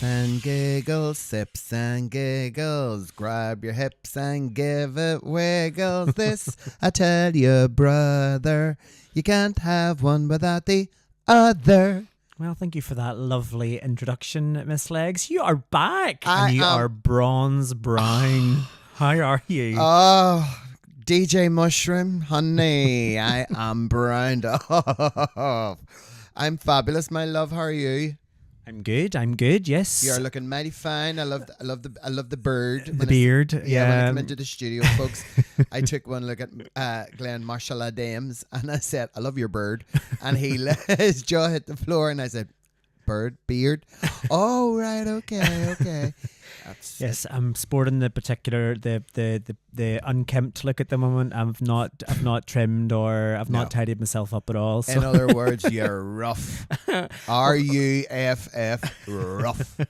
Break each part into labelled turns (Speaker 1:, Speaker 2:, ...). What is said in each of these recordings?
Speaker 1: Sips and giggles, sips and giggles. Grab your hips and give it wiggles. This, I tell you, brother, you can't have one without the other.
Speaker 2: Well, thank you for that lovely introduction, Miss Legs. You are back.
Speaker 1: I
Speaker 2: You
Speaker 1: am-
Speaker 2: are bronze brown. How are you?
Speaker 1: Oh, DJ Mushroom, honey, I am browned off. I'm fabulous, my love. How are you?
Speaker 2: I'm good, yes.
Speaker 1: You are looking mighty fine. I love the bird.
Speaker 2: The beard,
Speaker 1: When I come into the studio, folks, I took one look at Glenn Marshall Adams and I said, I love your bird. And his jaw hit the floor and I said, bird, beard. Oh, right, okay.
Speaker 2: Yes, I'm sporting the particular the unkempt look at the moment. I've not trimmed or I've not tidied myself up at all. So.
Speaker 1: In other words, you're rough. RUFF, rough.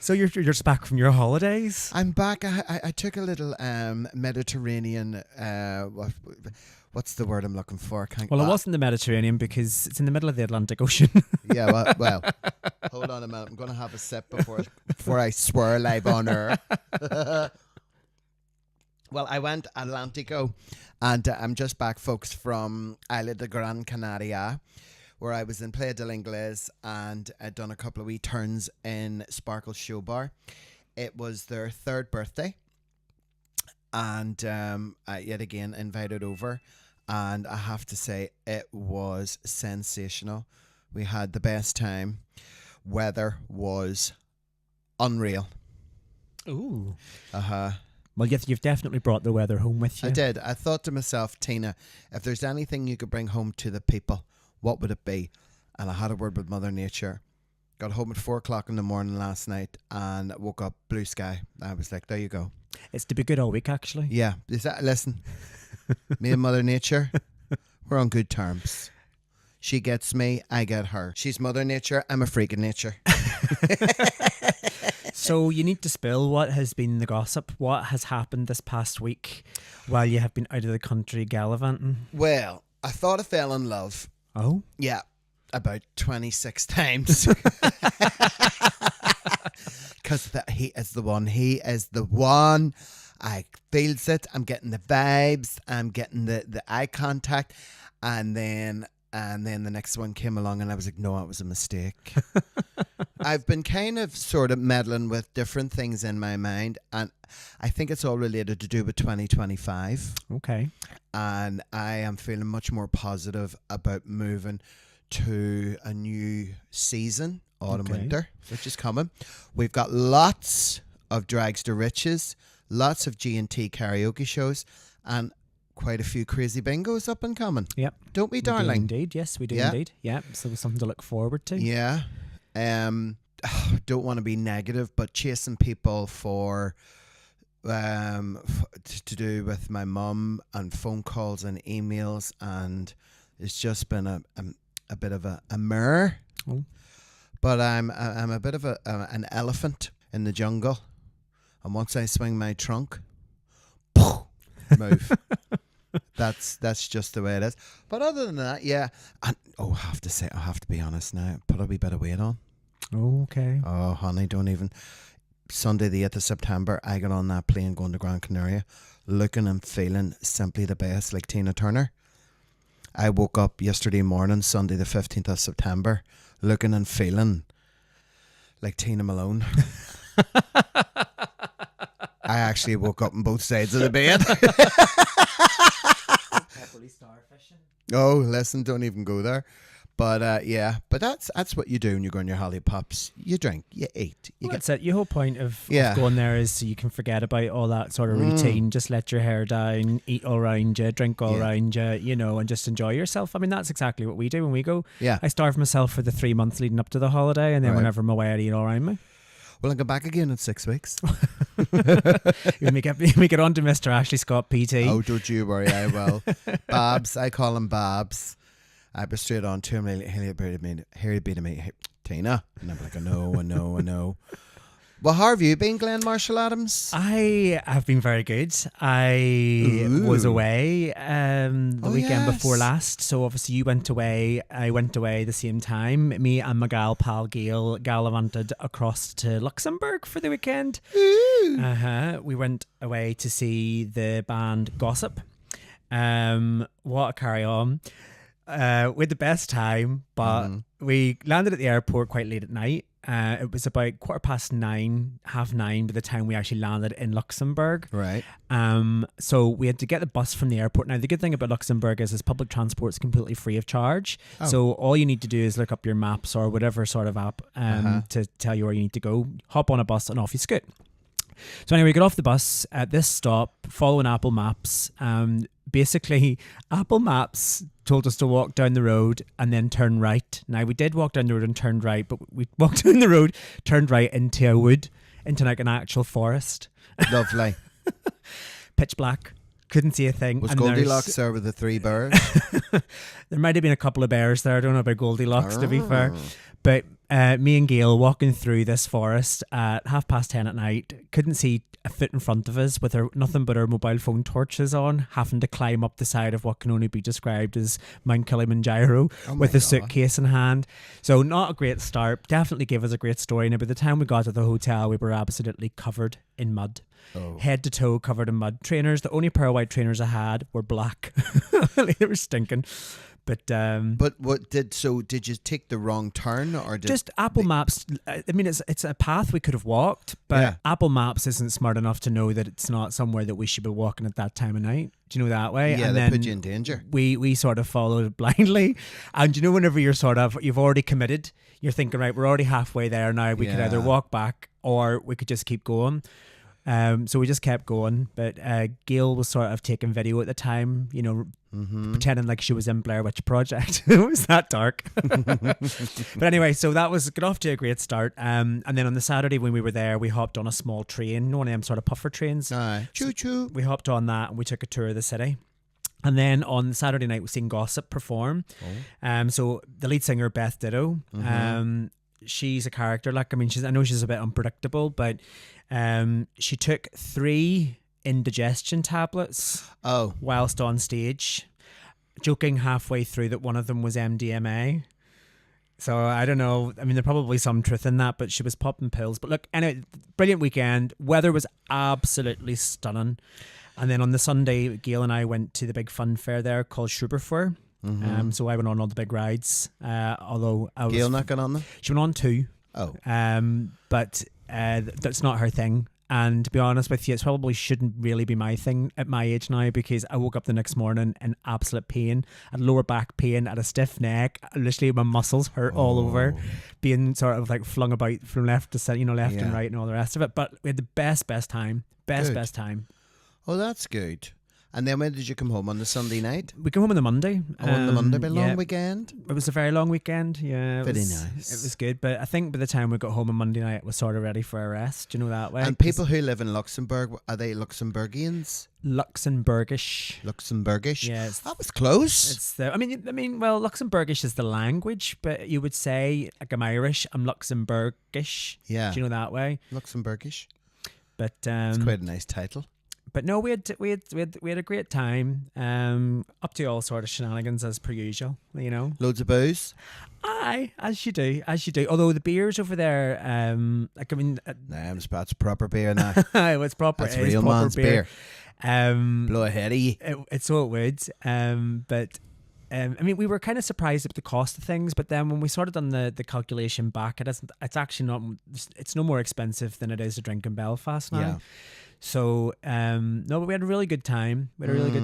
Speaker 2: So you're just back from your holidays?
Speaker 1: I'm back. I took a little Mediterranean. What's the word I'm looking for?
Speaker 2: It wasn't the Mediterranean because it's in the middle of the Atlantic Ocean.
Speaker 1: Yeah, well, hold on a minute. I'm going to have a sip before I swear live on air. Well, I went Atlantico, and I'm just back, folks, from Isla de Gran Canaria, where I was in Playa del Inglés, and I'd done a couple of wee turns in Sparkle Show Bar. It was their 3rd birthday, and I yet again invited over. And I have to say, it was sensational. We had the best time. Weather was unreal.
Speaker 2: Ooh.
Speaker 1: Uh-huh.
Speaker 2: Well, you've definitely brought the weather home with you.
Speaker 1: I did. I thought to myself, Tina, if there's anything you could bring home to the people, what would it be? And I had a word with Mother Nature. Got home at 4 o'clock in the morning last night and woke up blue sky. I was like, there you go.
Speaker 2: It's to be good all week, actually.
Speaker 1: Yeah. Listen, me and Mother Nature, we're on good terms. She gets me, I get her. She's Mother Nature, I'm a freak of nature.
Speaker 2: So you need to spill what has been the gossip. What has happened this past week while you have been out of the country gallivanting?
Speaker 1: Well, I thought I fell in love.
Speaker 2: Oh?
Speaker 1: Yeah, about 26 times. Because he is the one. He is the one. I feels it. I'm getting the vibes. I'm getting the eye contact. And then the next one came along and I was like, no, it was a mistake. I've been kind of sort of meddling with different things in my mind. And I think it's all related to do with 2025.
Speaker 2: Okay.
Speaker 1: And I am feeling much more positive about moving to a new season, autumn, winter, which is coming. We've got lots of Drags to Riches, lots of G&T karaoke shows, and quite a few crazy bingos up and coming.
Speaker 2: Yep.
Speaker 1: Don't we,
Speaker 2: We do
Speaker 1: darling?
Speaker 2: indeed. Yes, we do indeed. Yeah. So something to look forward to.
Speaker 1: Yeah. Don't want to be negative, but chasing people for to do with my mum and phone calls and emails, and it's just been a bit of a mirror.
Speaker 2: Oh.
Speaker 1: But I'm a bit of an elephant in the jungle, and once I swing my trunk, move. That's just the way it is. But other than that, yeah. And, I have to be honest now. Put a wee bit of weight on.
Speaker 2: Okay.
Speaker 1: Oh, honey, don't even. Sunday the 8th of September, I got on that plane going to Gran Canaria, looking and feeling simply the best, like Tina Turner. I woke up yesterday morning, Sunday the 15th of September, looking and feeling like Tina Malone. I actually woke up on both sides of the bed. Oh, listen, don't even go there. But yeah, but that's what you do when you go on your holly pops. You drink, you eat,
Speaker 2: That's it. Your whole point of
Speaker 1: Yeah.
Speaker 2: going there is so you can forget about all that sort of routine. Just let your hair down, eat all around you, drink all around you, and just enjoy yourself. I mean, that's exactly what we do when we go.
Speaker 1: Yeah.
Speaker 2: I starve myself for the 3 months leading up to the holiday, and then
Speaker 1: Right.
Speaker 2: whenever I'm away, I eat all around me.
Speaker 1: Well, I'll go back again in 6 weeks.
Speaker 2: we get on to Mr. Ashley Scott PT.
Speaker 1: Oh, don't you worry, I will. Babs, I call him Babs. I be straight on to him, like, he'll be to me, hey, Tina. And I'm like, I know. Well, how have you been, Glenn Marshall Adams?
Speaker 2: I have been very good. I was away the weekend before last. So obviously you went away. I went away the same time. Me and my gal pal Gail gallivanted across to Luxembourg for the weekend. We went away to see the band Gossip. What a carry on. We had the best time, but we landed at the airport quite late at night. It was about 9:15, 9:30 by the time we actually landed in Luxembourg.
Speaker 1: Right.
Speaker 2: So we had to get the bus from the airport. Now, the good thing about Luxembourg is public transport is completely free of charge. Oh. So all you need to do is look up your maps or whatever sort of app to tell you where you need to go. Hop on a bus and off you scoot. So anyway, we got off the bus at this stop, following Apple Maps. Basically, Apple Maps told us to walk down the road and then turn right. Now, we did walk down the road and turned right, but we walked down the road, turned right into a wood, into like an actual forest.
Speaker 1: Lovely.
Speaker 2: Pitch black. Couldn't see a thing.
Speaker 1: Was Goldilocks there with the 3 bears?
Speaker 2: There might have been a couple of bears there. I don't know about Goldilocks, to be fair. But me and Gail walking through this forest at 10:30 at night, couldn't see a foot in front of us with nothing but our mobile phone torches on, having to climb up the side of what can only be described as Mount Kilimanjaro with a suitcase in hand. So not a great start. Definitely gave us a great story. Now by the time we got to the hotel, we were absolutely covered in mud. Oh. Head to toe covered in mud. Trainers, the only pair of white trainers I had were black. They were stinking. But did you take the wrong turn or just Apple Maps? I mean, it's a path we could have walked, but Apple Maps isn't smart enough to know that it's not somewhere that we should be walking at that time of night. Do you know that way?
Speaker 1: Yeah,
Speaker 2: and
Speaker 1: they
Speaker 2: then
Speaker 1: put you in danger.
Speaker 2: We sort of followed blindly, and you know, whenever you've already committed, you're thinking, right, we're already halfway there now. We could either walk back or we could just keep going. So we just kept going, but Gail was sort of taking video at the time, you know, pretending like she was in Blair Witch Project. It was that dark. But anyway, so that was got off to a great start. And then on the Saturday when we were there, we hopped on a small train, one of them sort of puffer trains.
Speaker 1: Choo choo.
Speaker 2: We hopped on that and we took a tour of the city. And then on Saturday night, we seen Gossip perform. So the lead singer, Beth Ditto, she's a character. Like, I mean, I know she's a bit unpredictable, but she took 3 indigestion tablets whilst on stage, joking halfway through that one of them was MDMA. So I don't know. I mean, there's probably some truth in that, but she was popping pills. But look, anyway, brilliant weekend. Weather was absolutely stunning. And then on the Sunday, Gail and I went to the big fun fair there called Schuberfair. So I went on all the big rides. Although I was
Speaker 1: Gail not got on them?
Speaker 2: She went on 2. But that's not her thing. And to be honest with you, it probably shouldn't really be my thing at my age now, because I woke up the next morning in absolute pain. I had lower back pain, I had a stiff neck. Literally, my muscles hurt all over, being sort of like flung about from left to center, left and right and all the rest of it. But we had the best time. Best time.
Speaker 1: Oh, that's good. And then when did you come home? On the Sunday night?
Speaker 2: We came home on the Monday.
Speaker 1: On the Monday, but long weekend?
Speaker 2: It was a very long weekend, yeah.
Speaker 1: Very nice.
Speaker 2: It was good, but I think by the time we got home on Monday night, it was sort of ready for a rest, you know, that way.
Speaker 1: And people who live in Luxembourg, are they Luxembourgians?
Speaker 2: Luxembourgish.
Speaker 1: Yeah. That was close.
Speaker 2: Well, Luxembourgish is the language, but you would say, like, I'm Irish, I'm Luxembourgish.
Speaker 1: Yeah.
Speaker 2: Do you know that way?
Speaker 1: Luxembourgish.
Speaker 2: But
Speaker 1: it's quite a nice title.
Speaker 2: But no, we had a great time. Up to all sort of shenanigans as per usual, you know.
Speaker 1: Loads of booze.
Speaker 2: Aye, as you do. Although the beers over there,
Speaker 1: that's proper beer now.
Speaker 2: It's proper.
Speaker 1: That's real man's beer. Blow ahead of you.
Speaker 2: It's so it would. But we were kind of surprised at the cost of things, but then when we sort of done the calculation back, it's actually not. It's no more expensive than it is to drink in Belfast now. Yeah. So, but we had a really good time.
Speaker 1: Well,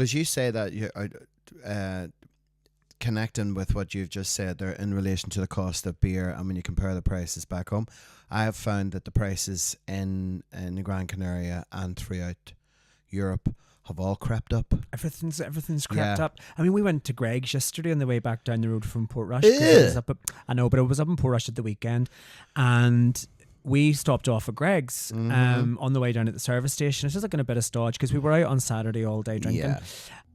Speaker 1: as you say that, you connecting with what you've just said there in relation to the cost of beer, and when you compare the prices back home, I have found that the prices in Gran Canaria and throughout Europe have all crept up.
Speaker 2: Everything's crept up. I mean, we went to Greg's yesterday on the way back down the road from Portrush. I know, but it was up in Portrush at the weekend, and we stopped off at Greg's on the way down at the service station. It's just like in a bit of stodge because we were out on Saturday all day drinking. Yeah.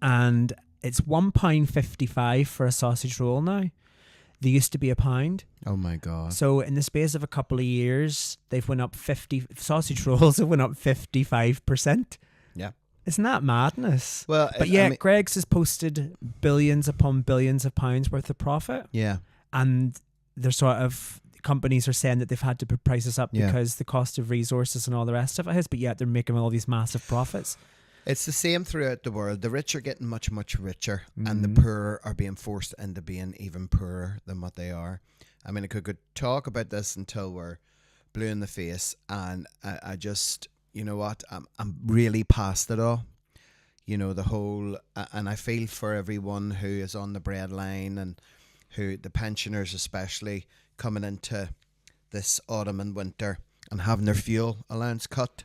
Speaker 2: And it's £1.55 for a sausage roll now. They used to be £1.
Speaker 1: Oh my God.
Speaker 2: So in the space of a couple of years, they've went up sausage rolls have went up 55%.
Speaker 1: Yeah.
Speaker 2: Isn't that madness?
Speaker 1: Well,
Speaker 2: but yeah, Greggs has posted billions upon billions of pounds worth of profit.
Speaker 1: Yeah.
Speaker 2: And they're sort of, companies are saying that they've had to put prices up because the cost of resources and all the rest of it is, but yet they're making all these massive profits.
Speaker 1: It's the same throughout the world. The rich are getting much, much richer, and the poor are being forced into being even poorer than what they are. I mean, I could talk about this until we're blue in the face, and I just, you know what, I'm really past it all. You know, the whole, and I feel for everyone who is on the breadline, and who, the pensioners especially, coming into this autumn and winter and having their fuel allowance cut.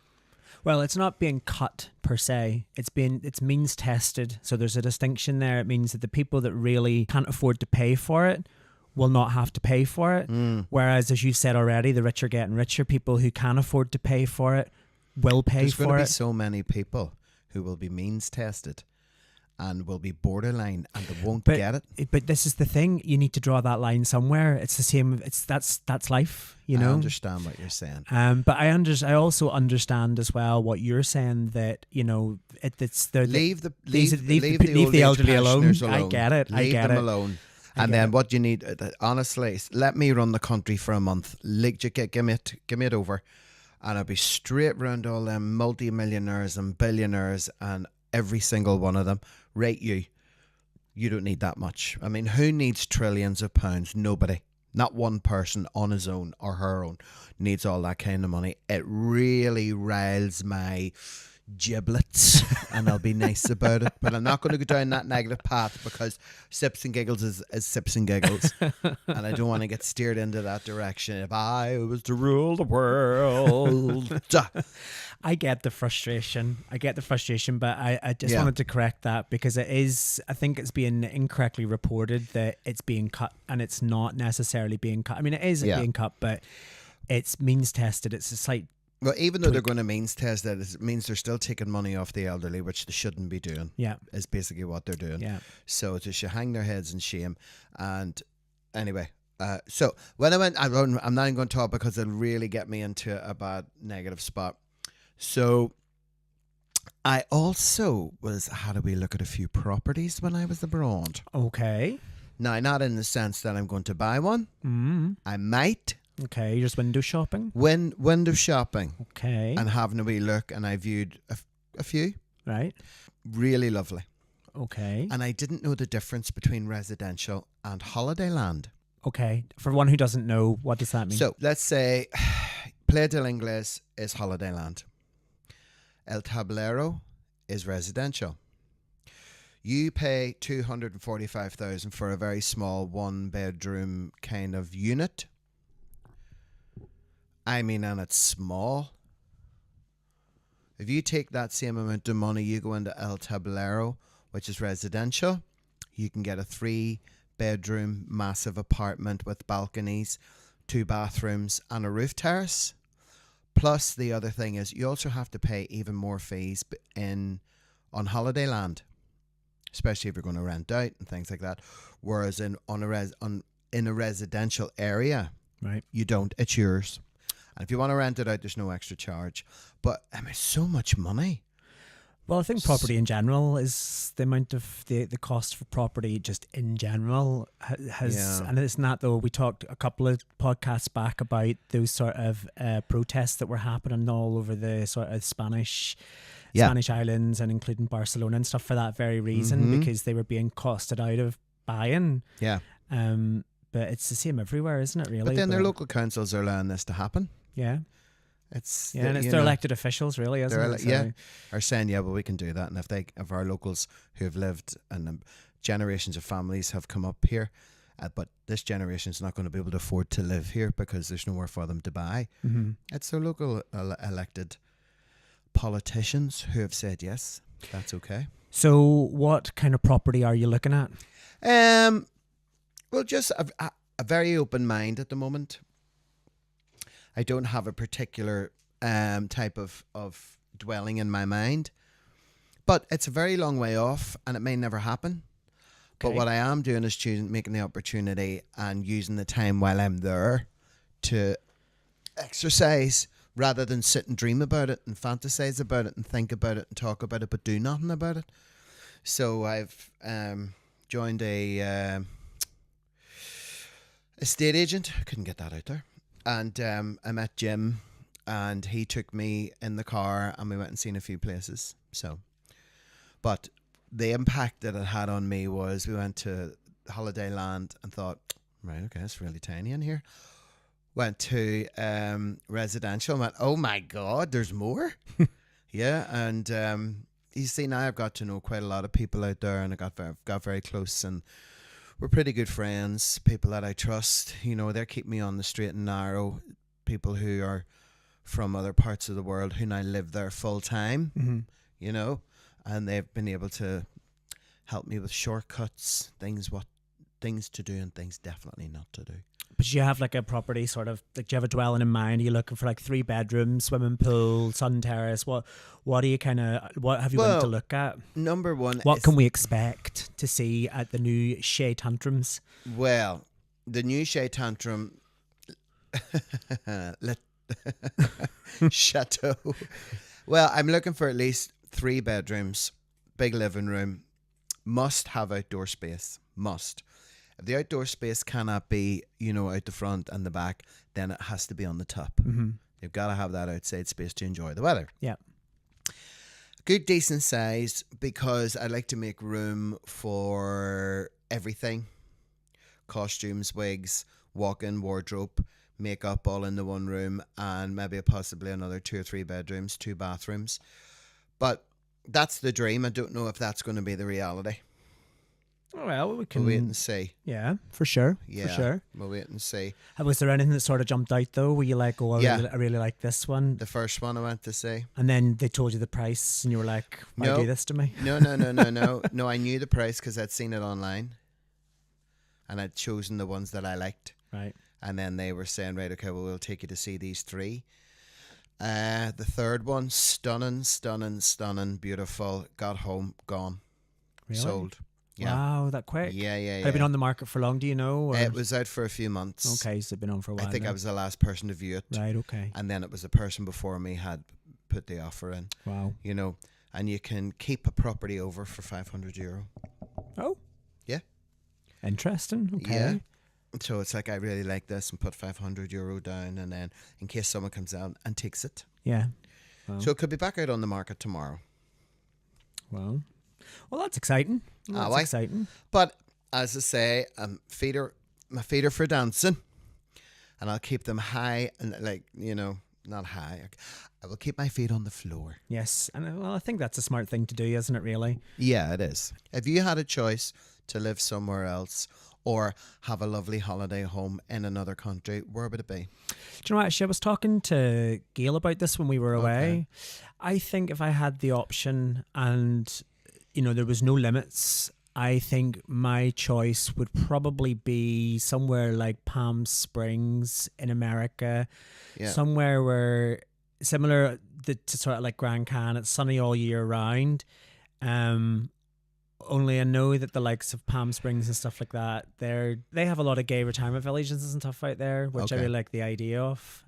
Speaker 2: Well, it's not being cut per se. It's means tested. So there's a distinction there. It means that the people that really can't afford to pay for it will not have to pay for it. Whereas, as you said already, the rich are getting richer. People who can afford to pay for it will pay
Speaker 1: There's
Speaker 2: for
Speaker 1: going to
Speaker 2: it.
Speaker 1: be so many people who will be means tested and will be borderline and they won't get it.
Speaker 2: But this is the thing. You need to draw that line somewhere. It's the same. That's life. You know.
Speaker 1: I understand what you're saying.
Speaker 2: But I also understand as well what you're saying, that you know it's
Speaker 1: leave the
Speaker 2: elderly alone.
Speaker 1: alone.
Speaker 2: I get it.
Speaker 1: Leave them alone. And then what you need, honestly, let me run the country for a month. Give me it over, and I'll be straight round all them multi-millionaires and billionaires and every single one of them. Rate you. You don't need that much. I mean, who needs trillions of pounds? Nobody. Not one person on his own or her own needs all that kind of money. It really riles my giblets, and I'll be nice about it. But I'm not going to go down that negative path, because Sips and Giggles is Sips and Giggles, and I don't want to get steered into that direction. If I was to rule the world.
Speaker 2: I get the frustration. But I just wanted to correct that, because I think it's being incorrectly reported that it's being cut, and it's not necessarily being cut. I mean, it is being cut, but it's means tested. It's a slight.
Speaker 1: Well, even though they're going to means test that, it means they're still taking money off the elderly, which they shouldn't be doing.
Speaker 2: Yeah.
Speaker 1: Is basically what they're doing.
Speaker 2: Yeah.
Speaker 1: So they should hang their heads in shame. And anyway, so when I went, I'm not even going to talk because it'll really get me into a bad negative spot. So I also had a wee look at a few properties when I was abroad.
Speaker 2: Okay.
Speaker 1: Now, not in the sense that I'm going to buy one. I might.
Speaker 2: Okay, you're just window shopping?
Speaker 1: Window shopping.
Speaker 2: Okay.
Speaker 1: And having a wee look, and I viewed a few.
Speaker 2: Right.
Speaker 1: Really lovely.
Speaker 2: Okay.
Speaker 1: And I didn't know the difference between residential and holiday land.
Speaker 2: Okay. For one who doesn't know, what does that mean?
Speaker 1: So, let's say Playa del Inglés is holiday land. El Tablero is residential. You pay $245,000 for a very small one-bedroom kind of unit. I mean, and it's small. If you take that same amount of money, you go into El Tablero, which is residential, you can get a 3-bedroom massive apartment with balconies, 2 bathrooms and a roof terrace. Plus, the other thing is you also have to pay even more fees on holiday land, especially if you're going to rent out and things like that. Whereas in a residential area,
Speaker 2: right,
Speaker 1: you don't. It's yours. And if you want to rent it out, there's no extra charge. But I mean, so much money.
Speaker 2: Well, I think property in general is the amount of the cost for property just in general has, and it's not though. We talked a couple of podcasts back about those sort of protests that were happening all over the sort of Spanish islands, and including Barcelona and stuff, for that very reason, because they were being costed out of buying.
Speaker 1: Yeah.
Speaker 2: But it's the same everywhere, isn't it, really?
Speaker 1: But then their local councils are allowing this to happen.
Speaker 2: Yeah.
Speaker 1: And
Speaker 2: it's their elected officials, really, isn't it?
Speaker 1: So. Are saying, well, we can do that. And if our locals who have lived and generations of families have come up here, but this generation is not going to be able to afford to live here because there's nowhere for them to buy. It's their local elected politicians who have said, yes, that's okay.
Speaker 2: So what kind of property are you looking at?
Speaker 1: Well, just a very open mind at the moment. I don't have a particular type of dwelling in my mind, but it's a very long way off, and it may never happen. But what I am doing is making the opportunity and using the time while I'm there to exercise rather than sit and dream about it and fantasize about it and think about it and talk about it but do nothing about it. So I've joined a estate agent. I couldn't get that out there. And I met Jim and he took me in the car and we went and seen a few places. So, but the impact that it had on me was we went to Holiday Land and thought, right, okay, it's really tiny in here. Went to residential and went, oh my God, there's more. Yeah, and you see, now I've got to know quite a lot of people out there and I got very close and we're pretty good friends, people that I trust. You know, they're keeping me on the straight and narrow, people who are from other parts of the world who now live there full time, you know, and they've been able to help me with shortcuts, things to do and things definitely not to do.
Speaker 2: But you have like a property sort of, like, do you have a dwelling in mind? Are you looking for like 3 bedrooms, swimming pool, sun terrace? What are you what have you wanted to look at?
Speaker 1: Number one,
Speaker 2: what can we expect to see at the new Shea Tantrums?
Speaker 1: Well, the new Shea Tantrum Chateau. Well, I'm looking for at least 3 bedrooms, big living room, must have outdoor space, must. If the outdoor space cannot be, you know, out the front and the back, then it has to be on the top. You've got to have that outside space to enjoy the weather.
Speaker 2: Yeah.
Speaker 1: Good, decent size, because I like to make room for everything. Costumes, wigs, walk-in wardrobe, makeup, all in the one room, and maybe possibly another 2 or 3 bedrooms, 2 bathrooms. But that's the dream. I don't know if that's going to be the reality.
Speaker 2: Well, we can
Speaker 1: We'll wait and see.
Speaker 2: Yeah, for sure.
Speaker 1: Yeah,
Speaker 2: for sure.
Speaker 1: We'll wait and see.
Speaker 2: Was there anything that sort of jumped out though? Were you like, oh, I really like this one?
Speaker 1: The first one I went to see.
Speaker 2: And then they told you the price and you were like, why do this to me?
Speaker 1: No. No, I knew the price because I'd seen it online. And I'd chosen the ones that I liked.
Speaker 2: Right.
Speaker 1: And then they were saying, right, okay, well, we'll take you to see these 3. The third one, stunning, beautiful. Got home, gone.
Speaker 2: Really?
Speaker 1: Sold. Yeah.
Speaker 2: Wow, that quick?
Speaker 1: Yeah.
Speaker 2: Had it been on the market for long, do you know? Or?
Speaker 1: It was out for a few months.
Speaker 2: Okay, so it's been on for a while.
Speaker 1: I think
Speaker 2: now.
Speaker 1: I was the last person to view it.
Speaker 2: Right, okay.
Speaker 1: And then it was the person before me had put the offer in.
Speaker 2: Wow.
Speaker 1: You know, and you can keep a property over for €500.
Speaker 2: Oh.
Speaker 1: Yeah.
Speaker 2: Interesting. Okay.
Speaker 1: Yeah. So it's like, I really like this, and put €500 down, and then in case someone comes out and takes it.
Speaker 2: Yeah. Wow.
Speaker 1: So it could be back out on the market tomorrow.
Speaker 2: Well, that's exciting. That's exciting.
Speaker 1: But as I say, my feet are for dancing, and I'll keep them high and, like, you know, not high. I will keep my feet on the floor.
Speaker 2: Yes, and I think that's a smart thing to do, isn't it? Really?
Speaker 1: Yeah, it is. If you had a choice to live somewhere else or have a lovely holiday home in another country, where would it be?
Speaker 2: Do you know what? Actually, I was talking to Gail about this when we were away.
Speaker 1: Okay.
Speaker 2: I think if I had the option and, you know, there was no limits, I think my choice would probably be somewhere like Palm Springs in America.
Speaker 1: Yeah.
Speaker 2: Somewhere where similar to sort of like Gran Canaria, it's sunny all year round. Only I know that the likes of Palm Springs and stuff like that, they have a lot of gay retirement villages and stuff out there, which I really like the idea of.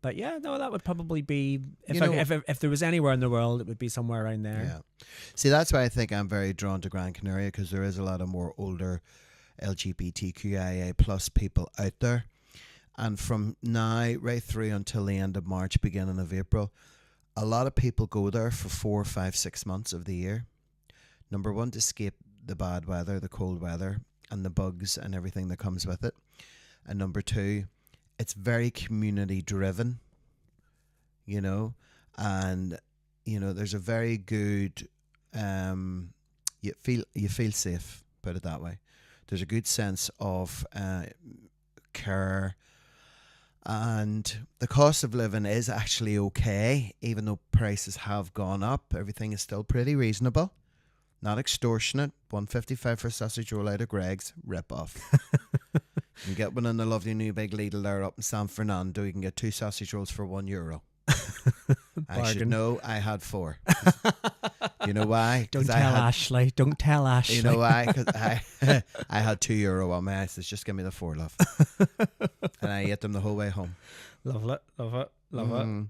Speaker 2: But yeah, no, that would probably be if there was anywhere in the world, it would be somewhere around there.
Speaker 1: Yeah. See, that's why I think I'm very drawn to Gran Canaria, because there is a lot of more older LGBTQIA plus people out there. And from now right through until the end of March, beginning of April, a lot of people go there for 4, 5, 6 months of the year. Number one, to escape the bad weather, the cold weather, and the bugs and everything that comes with it. And number two, it's very community driven, you know, and, you know, there's a very good, you feel safe, put it that way. There's a good sense of care, and the cost of living is actually okay, even though prices have gone up. Everything is still pretty reasonable. Not extortionate. $1.55 for a sausage roll out of Greg's. Rip off. You get one in the lovely new big Lidl there up in San Fernando. You can get 2 sausage rolls for €1. I should know. I had 4. You know why?
Speaker 2: Don't tell Ashley. Don't tell Ashley.
Speaker 1: You know why? Because I had €2 on me. I says, just give me the 4, love. And I ate them the whole way home.
Speaker 2: Love it. Love it. Love it.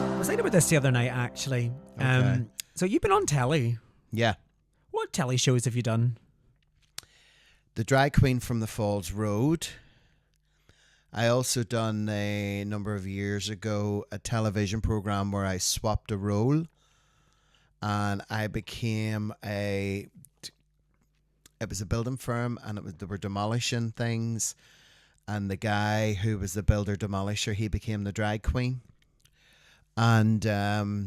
Speaker 2: I was thinking about this the other night, actually.
Speaker 1: Okay.
Speaker 2: So you've been on telly.
Speaker 1: Yeah.
Speaker 2: What telly shows have you done?
Speaker 1: The Drag Queen from the Falls Road. I also done a number of years ago a television program where I swapped a role, and I became it was a building firm, and they were demolishing things, and the guy who was the builder demolisher, he became the drag queen. And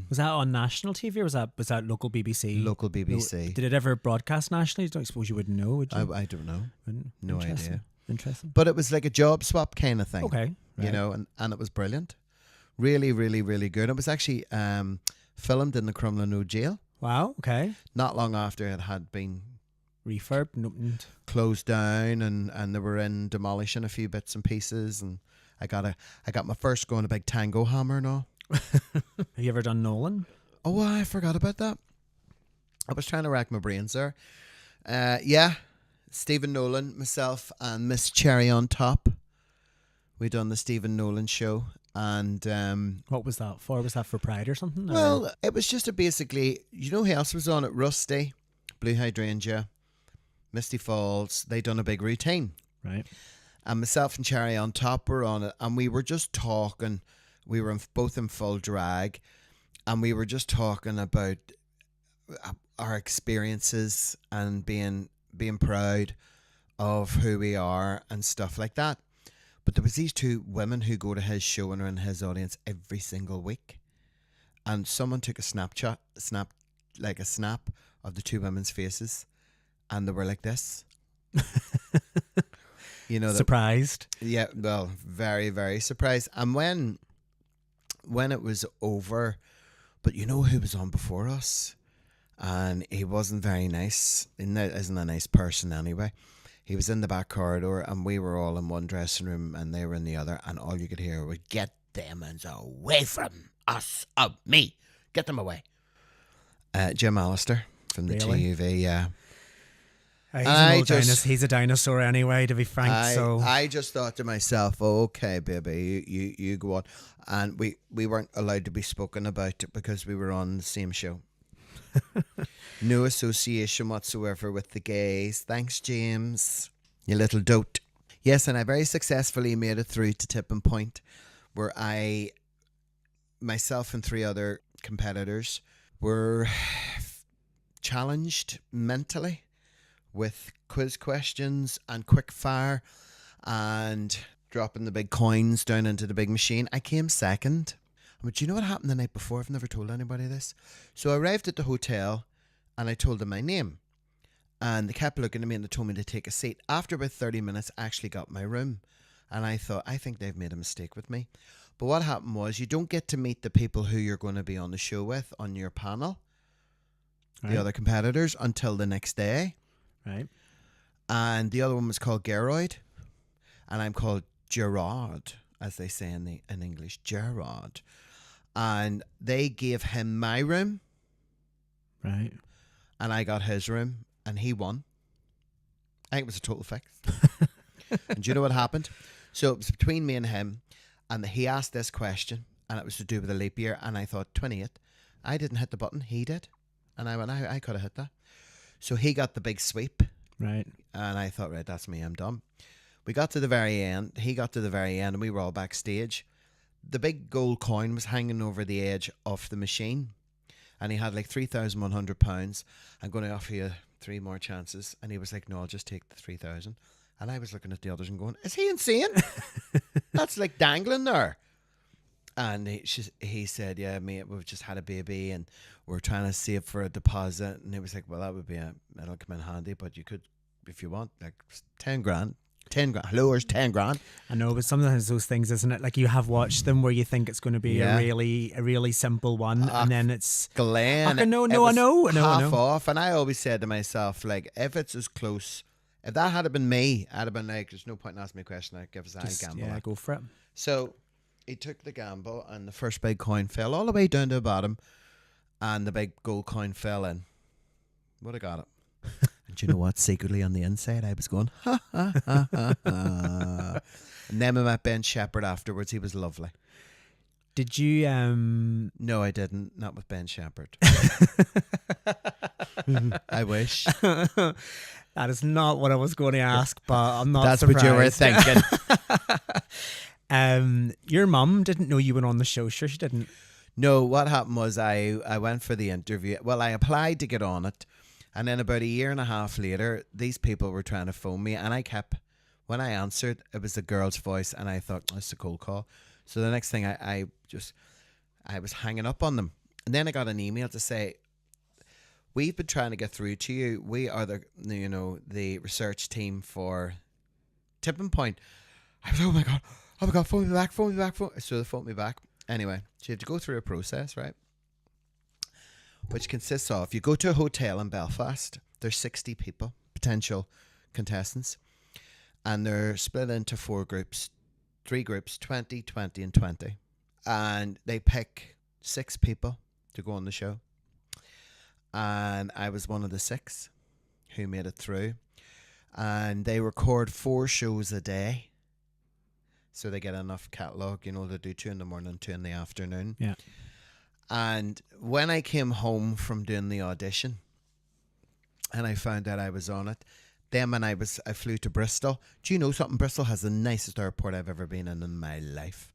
Speaker 2: was that on national TV or was that local BBC?
Speaker 1: Local BBC.
Speaker 2: Did it ever broadcast nationally? I suppose you wouldn't know, would you?
Speaker 1: I don't know. No idea.
Speaker 2: Interesting.
Speaker 1: But it was like a job swap kind of thing.
Speaker 2: Okay. Right.
Speaker 1: You know, and it was brilliant. Really, really, really good. It was actually filmed in the Crumlin jail.
Speaker 2: Wow. Okay.
Speaker 1: Not long after it had been
Speaker 2: refurbed and opened.
Speaker 1: Closed down, and they were in demolishing a few bits and pieces, and I got my first go on a big tango hammer and all.
Speaker 2: Have you ever done Nolan?
Speaker 1: Oh, I forgot about that. I was trying to rack my brains there. Yeah, Stephen Nolan, myself, and Miss Cherry on Top. We done the Stephen Nolan show, and
Speaker 2: what was that for? Was that for Pride or something?
Speaker 1: Well, it was just basically, you know who else was on it? Rusty, Blue Hydrangea, Misty Falls. They done a big routine,
Speaker 2: right?
Speaker 1: And myself and Cherry on Top were on it, and we were just talking. We were both in full drag, and we were just talking about our experiences and being proud of who we are and stuff like that. But there was these two women who go to his show and are in his audience every single week, and someone took a snap of the two women's faces, and they were like this. You know,
Speaker 2: surprised.
Speaker 1: Yeah, well, very, very surprised. And when it was over, but you know who was on before us? And he wasn't very nice. He isn't a nice person anyway. He was in the back corridor, and we were all in one dressing room, and they were in the other, and all you could hear was, "Get them away from us, me. Get them away." Jim Allister from the TV, yeah.
Speaker 2: He's a dinosaur anyway, to be frank.
Speaker 1: I just thought to myself, okay, baby, you go on. And we weren't allowed to be spoken about because we were on the same show. No association whatsoever with the gays. Thanks, James. You little dote. Yes, and I very successfully made it through to tipping point where myself and 3 other competitors were challenged mentally with quiz questions and quick fire and dropping the big coins down into the big machine. I came second. But do you know what happened the night before? I've never told anybody this. So I arrived at the hotel and I told them my name. And they kept looking at me and they told me to take a seat. After about 30 minutes, I actually got my room. And I thought, I think they've made a mistake with me. But what happened was, you don't get to meet the people who you're going to be on the show with on your panel, right, the other competitors, until the next day.
Speaker 2: Right.
Speaker 1: And the other one was called Geroid. And I'm called Gerard, as they say in English, Gerard. And they gave him my room.
Speaker 2: Right.
Speaker 1: And I got his room. And he won. I think it was a total fix. And do you know what happened? So it was between me and him. And he asked this question. And it was to do with a leap year. And I thought, 28. I didn't hit the button. He did. And I went, I could have hit that. So he got the big sweep.
Speaker 2: Right.
Speaker 1: And I thought, right, that's me. I'm done. We got to the very end. He got to the very end. And we were all backstage. The big gold coin was hanging over the edge of the machine. And he had like £3,100. I'm going to offer you 3 more chances. And he was like, no, I'll just take the 3,000. And I was looking at the others and going, is he insane? That's like dangling there. And he said, yeah, mate, we've just had a baby and we're trying to save for a deposit. And he was like, well, that would be it'll come in handy, but you could, if you want, like 10 grand. 10 grand. Hello, here's 10 grand.
Speaker 2: I know, but sometimes those things, isn't it? Like you have watched them where you think it's going to be a really simple one, and then it's
Speaker 1: Glenn.
Speaker 2: I know.
Speaker 1: Half off, and I always said to myself, like, if it's as close If that had been me, I'd have been like, there's no point in asking me a question. I'd give us a gamble.
Speaker 2: Yeah, go for it.
Speaker 1: So he took the gamble, and the first big coin fell all the way down to the bottom, and the big gold coin fell in. Would have got it. And do you know what? Secretly on the inside, I was going, ha, ha, ha, ha, ha. And then we met Ben Shepherd afterwards. He was lovely.
Speaker 2: Did you?
Speaker 1: No, I didn't. Not with Ben Shepherd. I wish.
Speaker 2: That is not what I was going to ask, but I'm not
Speaker 1: That's
Speaker 2: surprised.
Speaker 1: what you were thinking.
Speaker 2: Your mum didn't know you went on the show. Sure, she didn't.
Speaker 1: No, what happened was I went for the interview. Well, I applied to get on it. And then about a year and a half later, these people were trying to phone me. And when I answered, it was a girl's voice. And I thought, oh, it's a cold call. So the next thing I was hanging up on them. And then I got an email to say, we've been trying to get through to you. We are the research team for Tipping Point. I was, oh my God, phone me back. So they phoned me back. Anyway, so you have to go through a process, right? Which consists of, you go to a hotel in Belfast, there's 60 people, potential contestants, and they're split into 3 groups, 20, 20, and 20. And they pick 6 people to go on the show. And I was one of the 6 who made it through. And they record 4 shows a day. So they get enough catalogue, to do 2 in the morning, 2 in the afternoon.
Speaker 2: Yeah.
Speaker 1: And when I came home from doing the audition and I found out I was on it, then when I flew to Bristol. Do you know something? Bristol has the nicest airport I've ever been in my life.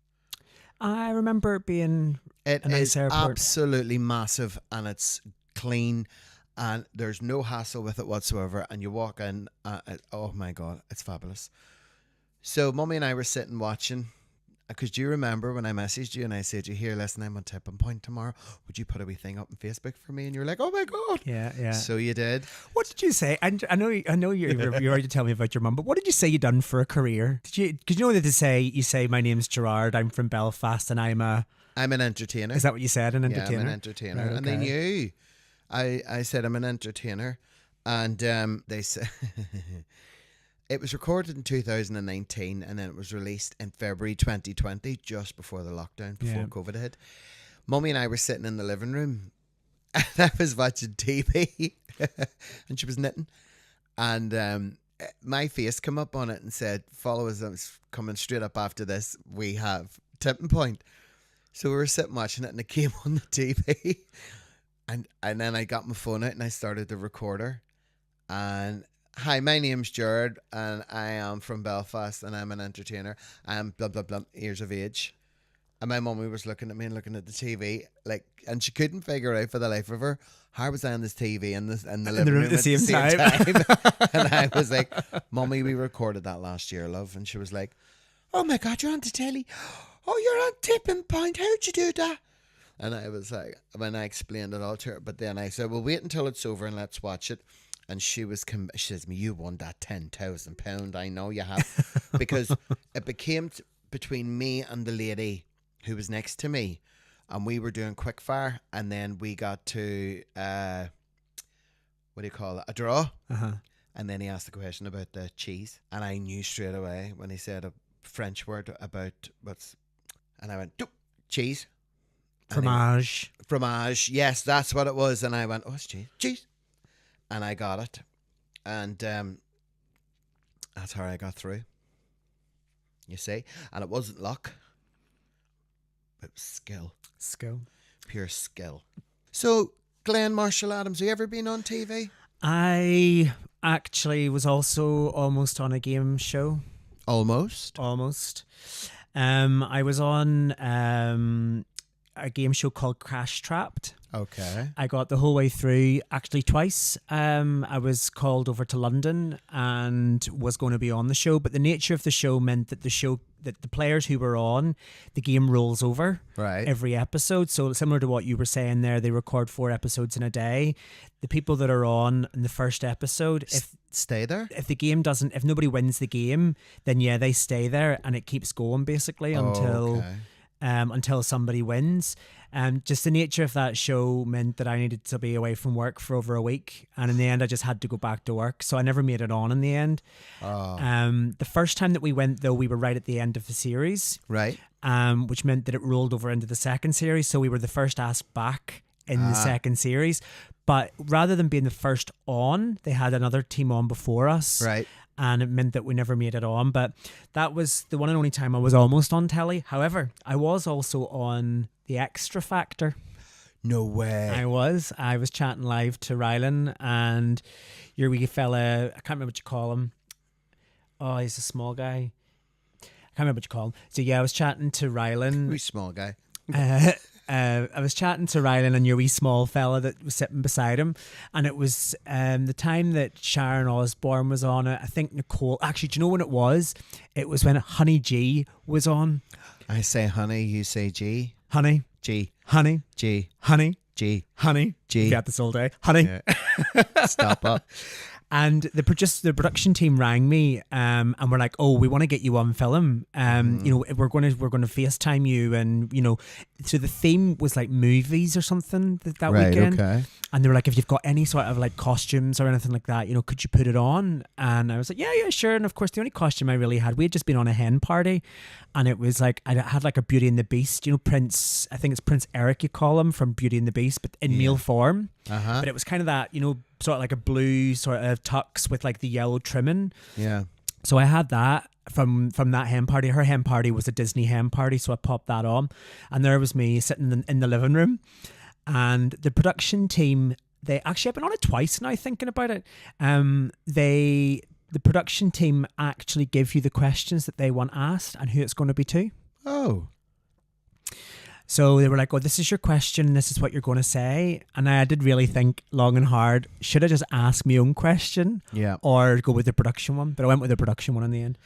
Speaker 2: I remember it being a nice airport.
Speaker 1: Absolutely massive, and it's clean, and there's no hassle with it whatsoever. And you walk in, oh my God, it's fabulous. So Mummy and I were sitting watching, because do you remember when I messaged you and I said, you here, listen, I'm on Tipping Point tomorrow. Would you put a wee thing up on Facebook for me? And you were like, oh my God.
Speaker 2: Yeah, yeah.
Speaker 1: So you did.
Speaker 2: What did you say? I know you're already telling me about your mum, but what did you say you done for a career? Because you know that you say, my name's Gerard, I'm from Belfast, and I'm an
Speaker 1: entertainer.
Speaker 2: Is that what you said, an entertainer?
Speaker 1: Yeah, I'm an entertainer.
Speaker 2: Right,
Speaker 1: and they knew. I said I'm an entertainer. And they said... It was recorded in 2019 and then it was released in February 2020, just before the lockdown, before COVID hit. Mummy and I were sitting in the living room and I was watching TV and she was knitting. And my face came up on it and said, follow us, coming straight up after this, we have Tipping Point. So we were sitting watching it and it came on the TV. And then I got my phone out and I started the recorder. And... Hi, my name's Gerard and I am from Belfast and I'm an entertainer. I'm blah, blah, blah, years of age. And my mummy was looking at me and looking at the TV, and she couldn't figure out for the life of her, how was I on this TV in the living room at the same time? And I was like, Mummy, we recorded that last year, love. And she was like, oh my God, you're on the telly. Oh, you're on Tipping Point. How'd you do that? And I was like, when I explained it all to her, but then I said, well, wait until it's over and let's watch it. And she says, you won that £10,000. I know you have. Because it became between me and the lady who was next to me. And we were doing quickfire. And then we got to, what do you call it? A draw.
Speaker 2: Uh-huh.
Speaker 1: And then he asked the question about the cheese. And I knew straight away when he said a French word about and I went, cheese.
Speaker 2: Fromage.
Speaker 1: Fromage. Yes, that's what it was. And I went, oh, it's cheese. Cheese. And I got it. And that's how I got through. You see? And it wasn't luck. It was skill.
Speaker 2: Skill.
Speaker 1: Pure skill. So, Glenn Marshall Adams, have you ever been on TV?
Speaker 2: I actually was also almost on a game show.
Speaker 1: Almost?
Speaker 2: Almost. I was on a game show called Crash Trapped.
Speaker 1: Okay.
Speaker 2: I got the whole way through, actually twice. I was called over to London and was going to be on the show, but the nature of the show meant that the players who were on, the game rolls over every episode. So similar to what you were saying there, they record 4 episodes in a day. The people that are on in the first episode,
Speaker 1: stay there?
Speaker 2: If nobody wins the game, then they stay there and it keeps going basically until... until somebody wins. Just the nature of that show meant that I needed to be away from work for over a week. And in the end, I just had to go back to work. So I never made it on in the end.
Speaker 1: Oh.
Speaker 2: The first time that we went, though, we were right at the end of the series.
Speaker 1: Right.
Speaker 2: Which meant that it rolled over into the second series. So we were the first asked back in the second series. But rather than being the first on, they had another team on before us.
Speaker 1: Right.
Speaker 2: And it meant that we never made it on. But that was the one and only time I was almost on telly. However, I was also on The Extra Factor.
Speaker 1: No way.
Speaker 2: I was chatting live to Rylan and your wee fella, I can't remember what you call him. Oh, he's a small guy. I can't remember what you call him. So yeah, I was chatting to Rylan.
Speaker 1: Wee small guy.
Speaker 2: I was chatting to Rylan and your wee small fella that was sitting beside him, and it was the time that Sharon Osbourne was on it. I think Nicole. Actually, do you know when it was? It was when Honey G was on.
Speaker 1: I say honey, you say G.
Speaker 2: Honey
Speaker 1: G.
Speaker 2: Honey
Speaker 1: G.
Speaker 2: Honey
Speaker 1: G.
Speaker 2: Honey
Speaker 1: G.
Speaker 2: Got this all day. Honey.
Speaker 1: Yeah. Stop up.
Speaker 2: And the production team rang me, and we're like, "Oh, we want to get you on film. You know, we're going to FaceTime you, and you know." So the theme was like movies or something that
Speaker 1: Right,
Speaker 2: weekend.
Speaker 1: okay.
Speaker 2: And they were like, "If you've got any sort of like costumes or anything like that, you know, could you put it on?" And I was like, "Yeah, sure." And of course, the only costume I really had, we had just been on a hen party, and it was like I had like a Beauty and the Beast, you know, Prince. I think it's Prince Eric you call him from Beauty and the Beast, but in male form. But it was kind of that, you know, sort of like a blue sort of tux with like the yellow trimming.
Speaker 1: Yeah.
Speaker 2: So I had that from that hen party. Her hen party was a Disney hen party, so I popped that on, and there was me sitting in the living room, and the production team. They actually, I've been on it twice now, thinking about it. The production team actually give you the questions that they want asked and who it's going to be to.
Speaker 1: Oh.
Speaker 2: So they were like, "Oh, this is your question. This is what you're going to say." And I did really think long and hard. Should I just ask my own question?
Speaker 1: Yeah.
Speaker 2: Or go with the production one? But I went with the production one in the end.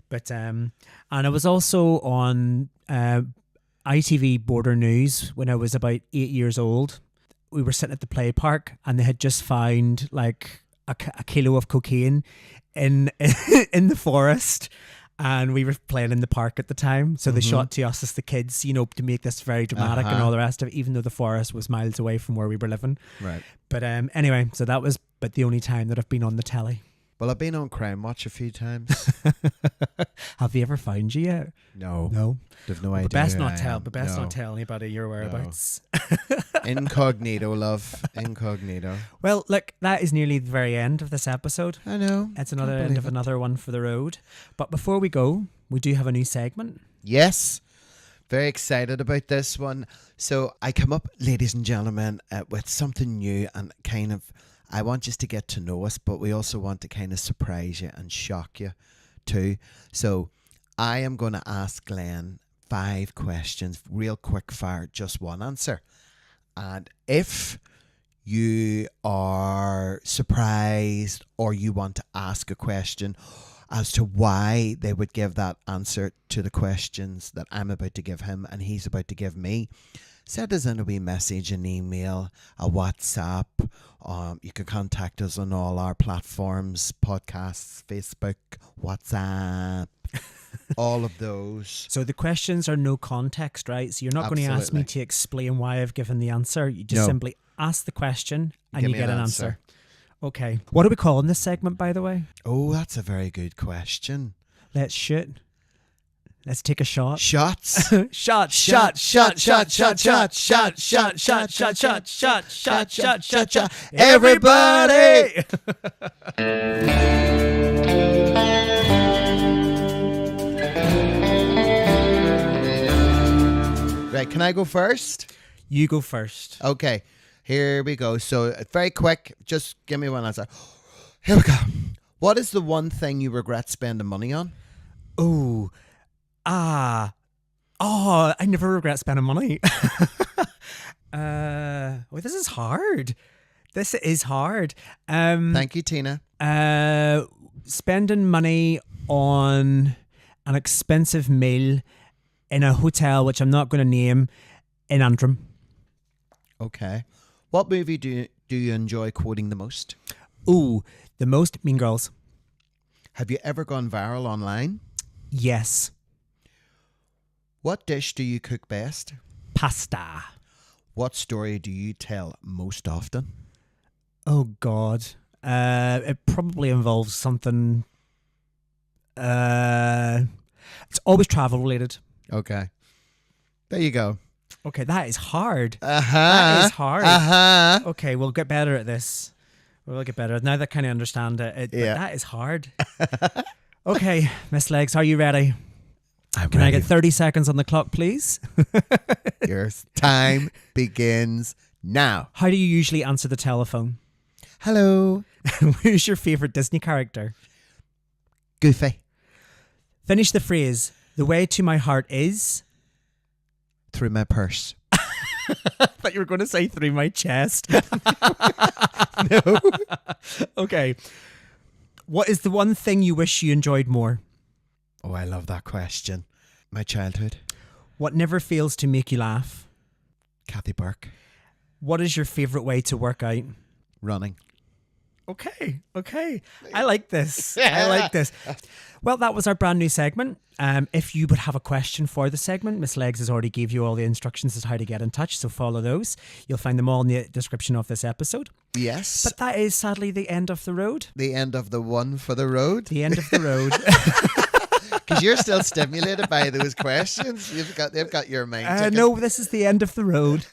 Speaker 2: But and I was also on ITV Border News when I was about 8 years old. We were sitting at the play park, and they had just found like a kilo of cocaine in in the forest. And we were playing in the park at the time. So they shot to us as the kids, you know, to make this very dramatic and all the rest of it, even though the forest was miles away from where we were living.
Speaker 1: Right.
Speaker 2: But anyway, so that was the only time that I've been on the telly.
Speaker 1: Well, I've been on Crime Watch a few times.
Speaker 2: Have they ever found you yet?
Speaker 1: No.
Speaker 2: No.
Speaker 1: They've no idea.
Speaker 2: Best
Speaker 1: who
Speaker 2: not
Speaker 1: I
Speaker 2: tell.
Speaker 1: am.
Speaker 2: But best
Speaker 1: No.
Speaker 2: not tell anybody your whereabouts.
Speaker 1: Incognito, love. Incognito.
Speaker 2: Well, look, that is nearly the very end of this episode.
Speaker 1: I know.
Speaker 2: It's another
Speaker 1: Can't
Speaker 2: end of
Speaker 1: believe it.
Speaker 2: another one for the road. But before we go, we do have a new segment.
Speaker 1: Yes. Very excited about this one. So I come up, ladies and gentlemen, with something new and kind of, I want you to get to know us, but we also want to kind of surprise you and shock you too. So I am going to ask Glenn 5 questions, real quick fire, just one answer. And if you are surprised or you want to ask a question as to why they would give that answer to the questions that I'm about to give him and he's about to give me, send us in a wee message, an email, a WhatsApp. You can contact us on all our platforms, podcasts, Facebook, WhatsApp, all of those.
Speaker 2: So the questions are no context, right? So you're not going to ask me
Speaker 1: Absolutely.
Speaker 2: to explain why I've given the answer. You just
Speaker 1: No.
Speaker 2: simply ask the question and
Speaker 1: Give
Speaker 2: you
Speaker 1: me
Speaker 2: get
Speaker 1: an
Speaker 2: an
Speaker 1: answer.
Speaker 2: answer. Okay. What are we calling this segment, by the way?
Speaker 1: Oh, that's a very good question.
Speaker 2: Let's shoot. Let's take a shot.
Speaker 1: Shots.
Speaker 2: Shot,
Speaker 1: Shot, shot, shot, shot, shot, shot, shot, shot, shot, shot,
Speaker 2: shot,
Speaker 1: shot, shot, shot. Everybody! Right, can I go first?
Speaker 2: You go first.
Speaker 1: Okay, here we go. So, very quick, just give me one answer. Here we go. What is the one thing you regret spending money on?
Speaker 2: I never regret spending money. This is hard. This is hard.
Speaker 1: Thank you, Tina.
Speaker 2: Spending money on an expensive meal in a hotel, which I'm not going to name, in Antrim.
Speaker 1: Okay. What movie do you enjoy quoting the most?
Speaker 2: The most Mean Girls.
Speaker 1: Have you ever gone viral online?
Speaker 2: Yes.
Speaker 1: What dish do you cook best?
Speaker 2: Pasta.
Speaker 1: What story do you tell most often?
Speaker 2: Oh, God. It probably involves something... it's always travel related.
Speaker 1: Okay. There you go.
Speaker 2: Okay, that is hard.
Speaker 1: Uh-huh.
Speaker 2: That is hard.
Speaker 1: Uh-huh.
Speaker 2: Okay, we'll get better at this. We'll get better. Now that I kind of understand it, but that is hard. Okay, Miss Legs, are you ready? Can I get 30 seconds on the clock, please?
Speaker 1: Your time begins now.
Speaker 2: How do you usually answer the telephone?
Speaker 1: Hello.
Speaker 2: Who's your favourite Disney character?
Speaker 1: Goofy.
Speaker 2: Finish the phrase. The way to my heart is...
Speaker 1: Through my purse.
Speaker 2: I thought you were going to say through my chest.
Speaker 1: No.
Speaker 2: Okay. What is the one thing you wish you enjoyed more?
Speaker 1: Oh, I love that question. My childhood.
Speaker 2: What never fails to make you laugh?
Speaker 1: Kathy Burke.
Speaker 2: What is your favourite way to work out?
Speaker 1: Running.
Speaker 2: Okay. I like this. Well, that was our brand new segment. If you would have a question for the segment, Miss Legs has already gave you all the instructions as to how to get in touch, so follow those. You'll find them all in the description of this episode.
Speaker 1: Yes.
Speaker 2: But that is sadly the end of the road.
Speaker 1: The end of the one for the road.
Speaker 2: The end of the road.
Speaker 1: Because you're still stimulated by those questions. They've got your mind.
Speaker 2: No, this is the end of the road.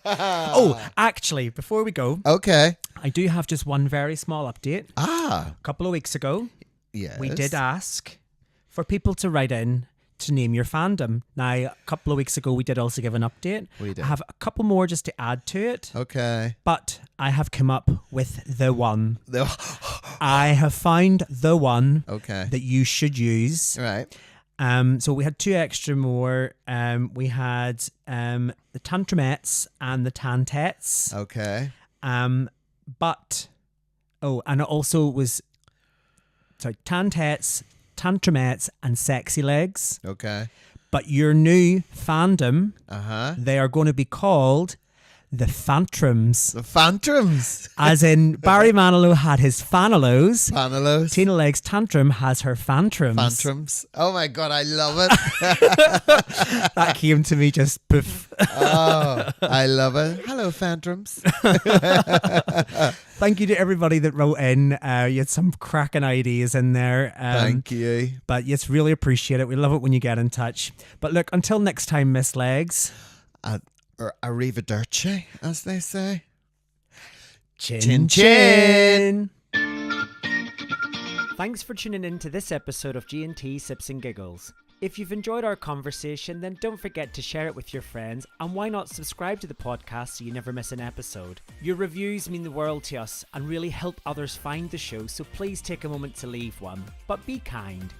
Speaker 2: Oh, actually, before we go,
Speaker 1: Okay.
Speaker 2: I do have just one very small update.
Speaker 1: Ah.
Speaker 2: A couple of weeks ago,
Speaker 1: Yes.
Speaker 2: we did ask for people to write in to name your fandom. Now, a couple of weeks ago, we did also give an update.
Speaker 1: We did.
Speaker 2: I have a couple more just to add to it.
Speaker 1: Okay.
Speaker 2: But I have come up with the one. I have found the one
Speaker 1: Okay.
Speaker 2: that you should use.
Speaker 1: Right.
Speaker 2: So we had two extra more. We had the Tantramettes and the Tantettes.
Speaker 1: Okay.
Speaker 2: And it also was Tantettes, Tantramettes, and Sexy Legs.
Speaker 1: Okay.
Speaker 2: But your new fandom,
Speaker 1: They
Speaker 2: are going to be called the Fantrums.
Speaker 1: The Fantrums.
Speaker 2: As in Barry Manilow had his Fanalos.
Speaker 1: Panelos.
Speaker 2: Tina Legs Tantrum has her Fantrums.
Speaker 1: Fantrums. Oh my God, I love it.
Speaker 2: That came to me just poof.
Speaker 1: Oh, I love it. Hello, Fantrums.
Speaker 2: Thank you to everybody that wrote in. You had some cracking ideas in there.
Speaker 1: Thank you.
Speaker 2: But yes, really appreciate it. We love it when you get in touch. But look, until next time, Miss Legs.
Speaker 1: Or arrivederci, as they say.
Speaker 2: Chin chin. Thanks for tuning in to this episode of G&T Sips and Giggles. If you've enjoyed our conversation, then don't forget to share it with your friends, and why not subscribe to the podcast so you never miss an episode. Your reviews mean the world to us and really help others find the show, so please take a moment to leave one. But be kind.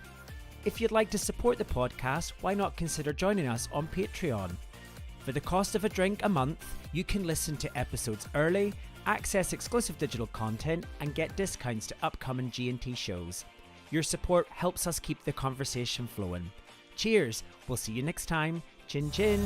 Speaker 2: If you'd like to support the podcast, why not consider joining us on Patreon? For the cost of a drink a month, you can listen to episodes early, access exclusive digital content, and get discounts to upcoming G&T shows. Your support helps us keep the conversation flowing. Cheers, we'll see you next time. Chin chin.